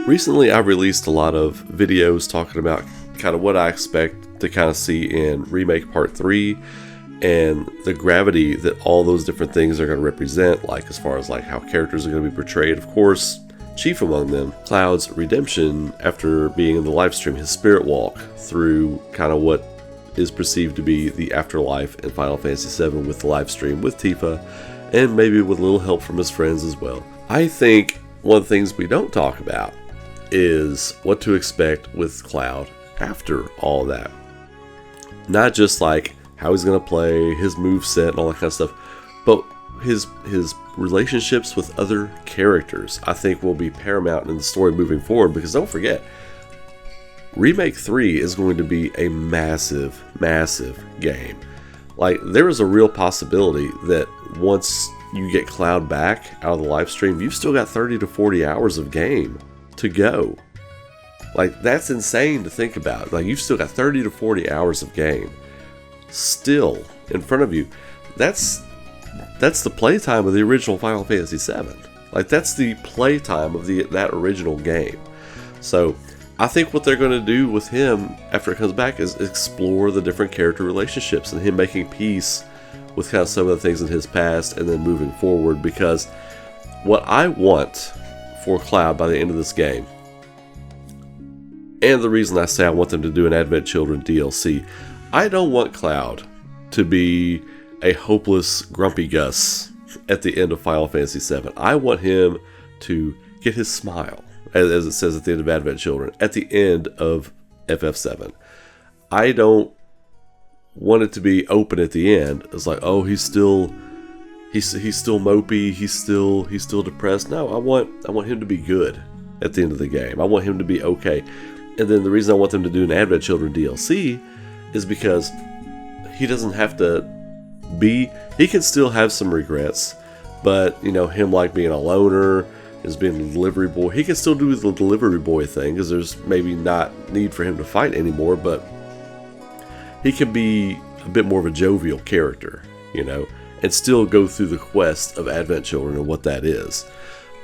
Recently, I've released a lot of videos talking about kind of what I expect to kind of see in Remake Part 3 and the gravity that all those different things are going to represent, like as far as like how characters are going to be portrayed. Of course, chief among them, Cloud's redemption after being in the live stream, his spirit walk through kind of what is perceived to be the afterlife in Final Fantasy VII with the live stream with Tifa, and maybe with a little help from his friends as well. I think one of the things we don't talk about is what to expect with Cloud after all that. Not just like how he's going to play, his moveset and all that kind of stuff, but his relationships with other characters I think will be paramount in the story moving forward, because don't forget, Remake 3 is going to be a massive, massive game. Like, there is a real possibility that once you get Cloud back out of the live stream, you've still got 30 to 40 hours of game to go. Like, that's insane to think about. Like, you've still got 30 to 40 hours of game still in front of you. That's the playtime of the original Final Fantasy VII. Like, that's the playtime of that original game. So I think what they're going to do with him after it comes back is explore the different character relationships and him making peace with kind of some of the things in his past and then moving forward. Because what I want for Cloud by the end of this game, and the reason I say I want them to do an Advent Children DLC, I don't want Cloud to be a hopeless Grumpy Gus at the end of Final Fantasy VII. I want him to get his smile, as it says at the end of Advent Children, at the end of FF7. I don't want it to be open at the end. It's like, oh, he's still mopey, he's still depressed. No, I want him to be good at the end of the game. I want him to be okay. And then the reason I want them to do an Advent Children DLC is because he doesn't have to be, he can still have some regrets, but you know, him like being a loner, as being a delivery boy, he can still do the delivery boy thing, because there's maybe not need for him to fight anymore, but he can be a bit more of a jovial character, you know, and still go through the quest of Advent Children and what that is.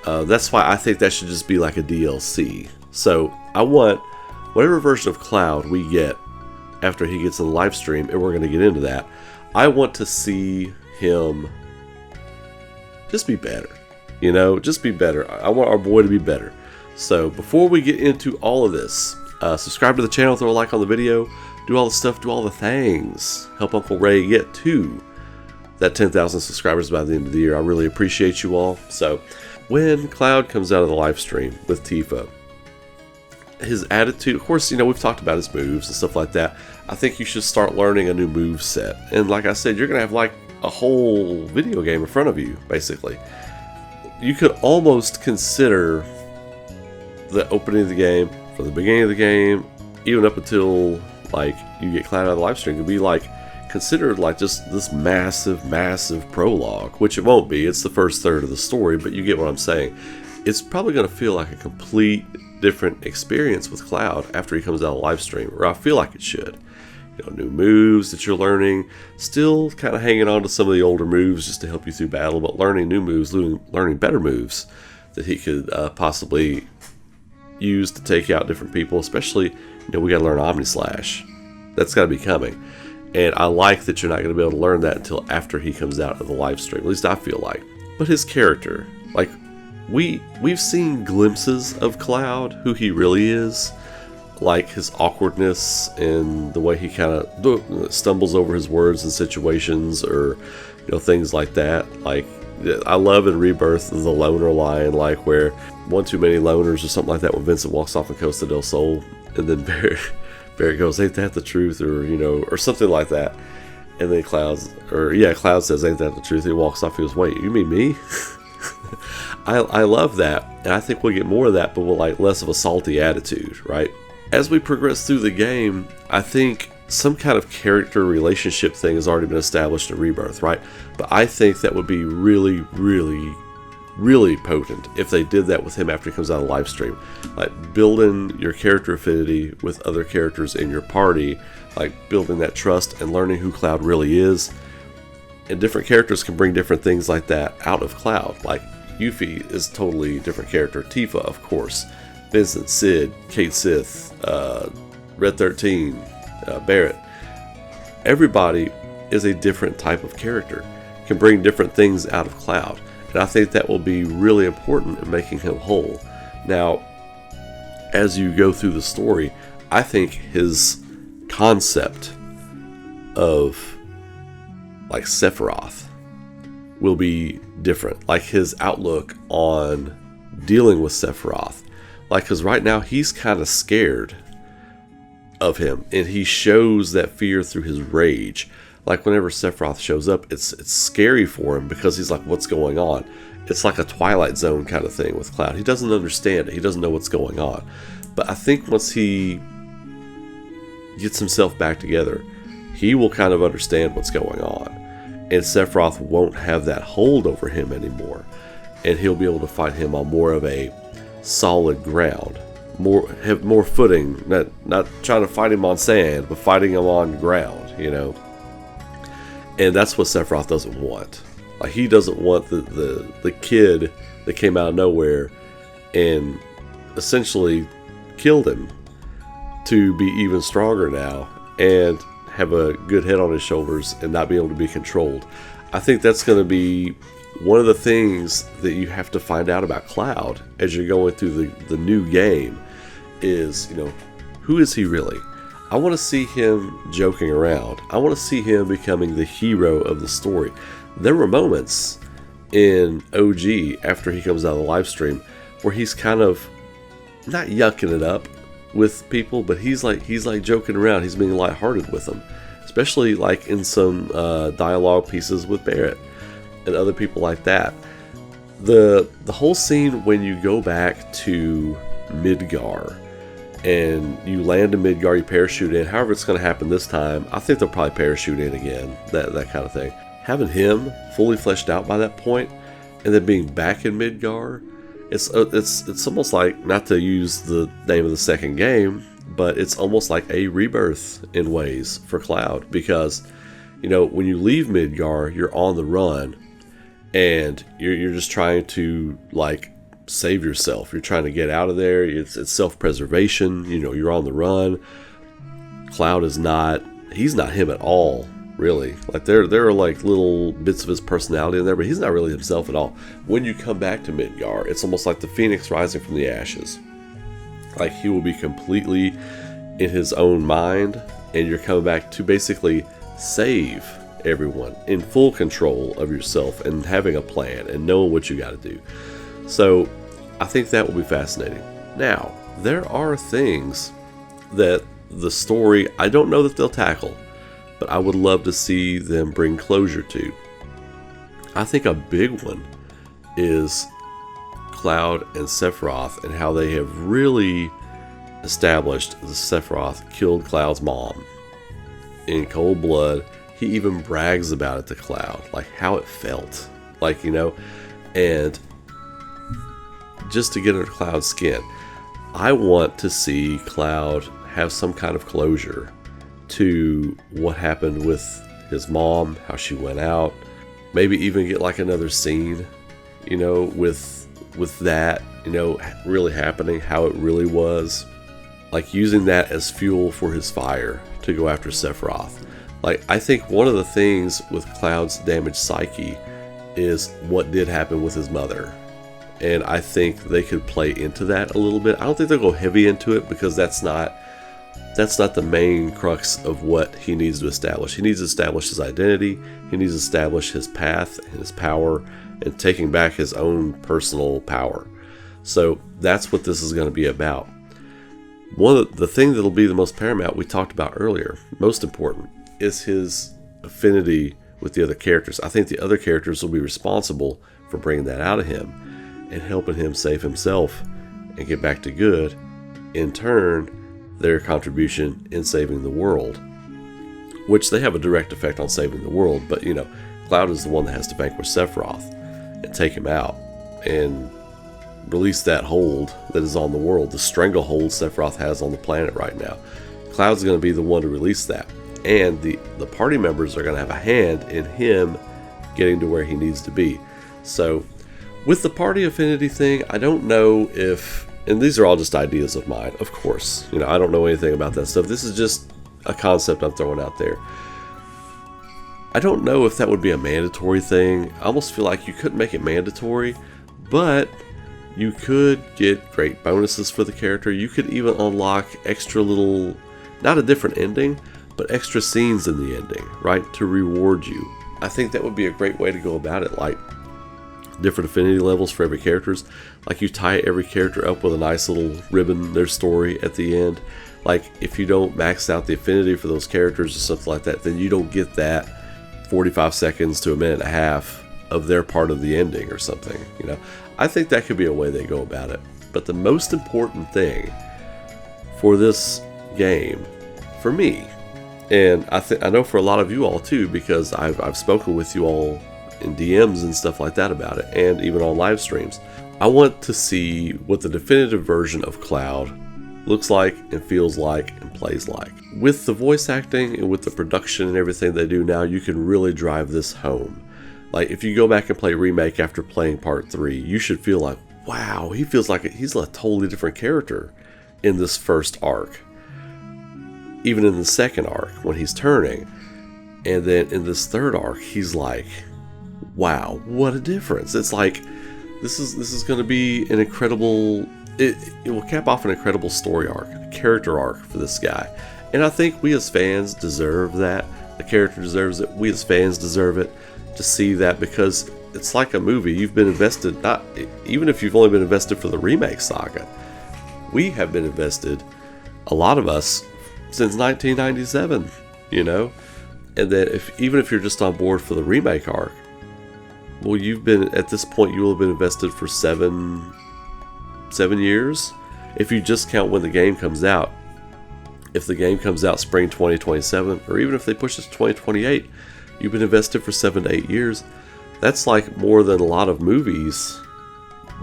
That's why I think that should just be like a DLC. So I want whatever version of Cloud we get after he gets in the live stream, and we're going to get into that, I want to see him just be better. You know, just be better. I want our boy to be better. So before we get into all of this, subscribe to the channel, throw a like on the video, do all the stuff, do all the things. Help Uncle Ray get to that 10,000 subscribers by the end of the year. I really appreciate you all. So when Cloud comes out of the live stream with Tifa, his attitude, of course, you know, we've talked about his moves and stuff like that. I think you should start learning a new move set. And like I said, you're going to have like a whole video game in front of you, basically. You could almost consider the opening of the game, from the beginning of the game, even up until like you get Cloud out of the live stream, could be like considered like just this massive, massive prologue, which it won't be. It's the first third of the story, but you get what I'm saying. It's probably going to feel like a complete different experience with Cloud after he comes out of the live stream, or I feel like it should. You know, new moves that you're learning, still kind of hanging on to some of the older moves just to help you through battle, but learning new moves, learning better moves that he could possibly use to take out different people. Especially, you know, we got to learn Omni Slash. That's got to be coming, and I like that you're not going to be able to learn that until after he comes out of the live stream. At least I feel like. But his character, like we've seen glimpses of Cloud, who he really is. Like his awkwardness and the way he kind of stumbles over his words in situations, or you know, things like that. Like, I love in Rebirth the loner line, like where one too many loners or something like that, when Vincent walks off in Costa del Sol, and then Barrett goes, "Ain't that the truth?" or you know, or something like that. And then Cloud says, "Ain't that the truth?" He walks off. He goes, "Wait, you mean me?" I love that, and I think we'll get more of that, but with like less of a salty attitude, right? As we progress through the game, I think some kind of character relationship thing has already been established in Rebirth, right? But I think that would be really, really, really potent if they did that with him after he comes out of live stream. Like building your character affinity with other characters in your party, like building that trust and learning who Cloud really is. And different characters can bring different things like that out of Cloud. Like Yuffie is a totally different character. Tifa, of course. Vincent, Sid, Kate Sith, Red 13, Barrett. Everybody is a different type of character, can bring different things out of Cloud. And I think that will be really important in making him whole. Now, as you go through the story, I think his concept of like Sephiroth will be different. Like his outlook on dealing with Sephiroth. Like, because right now he's kind of scared of him, and he shows that fear through his rage. Like whenever Sephiroth shows up, it's scary for him because he's like, what's going on? It's like a Twilight Zone kind of thing with Cloud. He doesn't understand it. He doesn't know what's going on. But I think once he gets himself back together, he will kind of understand what's going on. And Sephiroth won't have that hold over him anymore. And he'll be able to fight him on more of a solid ground. Have more footing. Not trying to fight him on sand, but fighting him on ground, you know. And that's what Sephiroth doesn't want. Like, he doesn't want the kid that came out of nowhere and essentially killed him to be even stronger now and have a good head on his shoulders and not be able to be controlled. I think that's going to be one of the things that you have to find out about Cloud as you're going through the new game is, you know, who is he really? I want to see him joking around. I want to see him becoming the hero of the story. There were moments in OG after he comes out of the live stream where he's kind of not yucking it up with people, but he's like joking around. He's being lighthearted with them, especially like in some dialogue pieces with Barrett and other people like that. The whole scene when you go back to Midgar and you land in Midgar, you parachute in, however it's going to happen this time. I think they'll probably parachute in again, that kind of thing. Having him fully fleshed out by that point, and then being back in Midgar, it's almost like, not to use the name of the second game, but it's almost like a rebirth in ways for Cloud, because, you know, when you leave Midgar, you're on the run, and you're just trying to like save yourself. You're trying to get out of there. It's self-preservation. You know, you're on the run. Cloud is not. He's not him at all, really. Like there are like little bits of his personality in there, but he's not really himself at all. When you come back to Midgar, it's almost like the phoenix rising from the ashes. Like he will be completely in his own mind, and you're coming back to basically save everyone, in full control of yourself and having a plan and knowing what you got to do. So I think that will be fascinating. Now, there are things that the story, I don't know that they'll tackle, but I would love to see them bring closure to. I think a big one is Cloud and Sephiroth and how they have really established that Sephiroth killed Cloud's mom in cold blood. He even brags about it to Cloud, like how it felt, like, you know, and just to get under Cloud's skin. I want to see Cloud have some kind of closure to what happened with his mom, how she went out, maybe even get like another scene, you know, with that, you know, really happening, how it really was, like using that as fuel for his fire to go after Sephiroth. Like, I think one of the things with Cloud's damaged psyche is what did happen with his mother. And I think they could play into that a little bit. I don't think they'll go heavy into it because that's not the main crux of what he needs to establish. He needs to establish his identity. He needs to establish his path and his power and taking back his own personal power. So that's what this is going to be about. One of the thing that'll be the most paramount, we talked about earlier, most important, is his affinity with the other characters. I think the other characters will be responsible for bringing that out of him and helping him save himself and get back to good. In turn, their contribution in saving the world, which they have a direct effect on saving the world, but, you know, Cloud is the one that has to vanquish Sephiroth and take him out and release that hold that is on the world, the stranglehold Sephiroth has on the planet right now. Cloud's going to be the one to release that. And the party members are going to have a hand in him getting to where he needs to be. So with the party affinity thing, I don't know if and these are all just ideas of mine, of course. You know, I don't know anything about that stuff. This is just a concept I'm throwing out there. I don't know if that would be a mandatory thing. I almost feel like you couldn't make it mandatory, but you could get great bonuses for the character. You could even unlock extra little, not a different ending, but extra scenes in the ending, right, to reward you. I think that would be a great way to go about it, like different affinity levels for every characters. Like you tie every character up with a nice little ribbon, their story at the end. Like if you don't max out the affinity for those characters or something like that, then you don't get that 45 seconds to a minute and a half of their part of the ending or something. You know, I think that could be a way they go about it. But the most important thing for this game, for me, and I know for a lot of you all too, because I've spoken with you all in DMs and stuff like that about it, and even on live streams, I want to see what the definitive version of Cloud looks like and feels like and plays like. With the voice acting and with the production and everything they do now, you can really drive this home. Like if you go back and play Remake after playing Part 3, you should feel like, wow, he feels like he's a totally different character in this first arc. Even in the second arc when he's turning. And then in this third arc, he's like, wow, what a difference. It's like, this is going to be an incredible, it will cap off an incredible story arc, a character arc for this guy. And I think we as fans deserve that. The character deserves it. We as fans deserve it to see that, because it's like a movie. You've been invested, not even if you've only been invested for the remake saga. We have been invested, a lot of us, since 1997, you know? And then even if you're just on board for the remake arc, well, you've been, at this point, you will have been invested for seven years. If you just count when the game comes out. If the game comes out spring 2027, or even if they push it to 2028, you've been invested for 7 to 8 years. That's like more than a lot of movies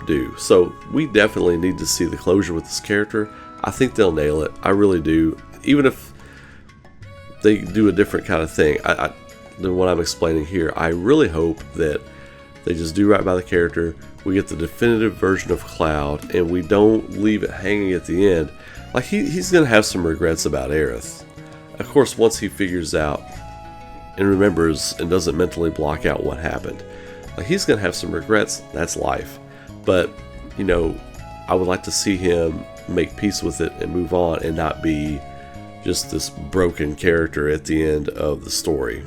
do. So we definitely need to see the closure with this character. I think they'll nail it. I really do. Even if they do a different kind of thing than what I'm explaining here, I really hope that they just do right by the character. We get the definitive version of Cloud, and we don't leave it hanging at the end. Like he's going to have some regrets about Aerith. Of course, once he figures out and remembers and doesn't mentally block out what happened, like he's going to have some regrets. That's life. But, you know, I would like to see him make peace with it and move on, and not be just this broken character at the end of the story,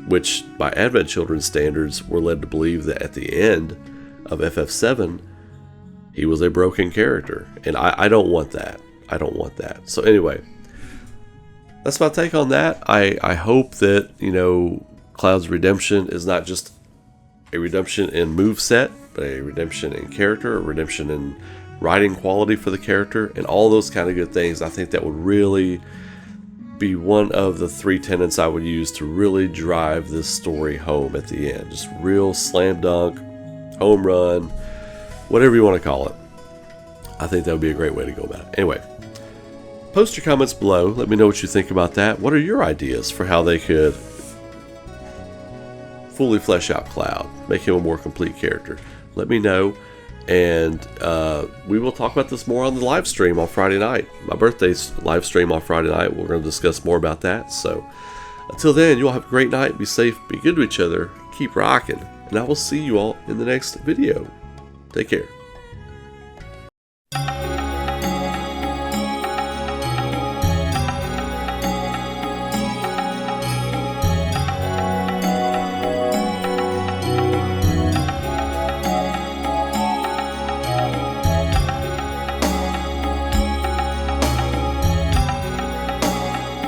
which by Advent Children's standards, we're led to believe that at the end of FF7, he was a broken character, and I don't want that. I don't want that. So anyway, that's my take on that. I hope that, you know, Cloud's redemption is not just a redemption in moveset, but a redemption in character, a redemption in writing quality for the character, and all those kind of good things. I think that would really be one of the 3 tenets I would use to really drive this story home at the end. Just real slam dunk, home run, whatever you want to call it. I think that would be a great way to go about it. Anyway, post your comments below. Let me know what you think about that. What are your ideas for how they could fully flesh out Cloud, make him a more complete character? Let me know. And we will talk about this more on the live stream on Friday night. My birthday's live stream on Friday night. We're going to discuss more about that. So until then, you all have a great night. Be safe. Be good to each other. Keep rocking. And I will see you all in the next video. Take care.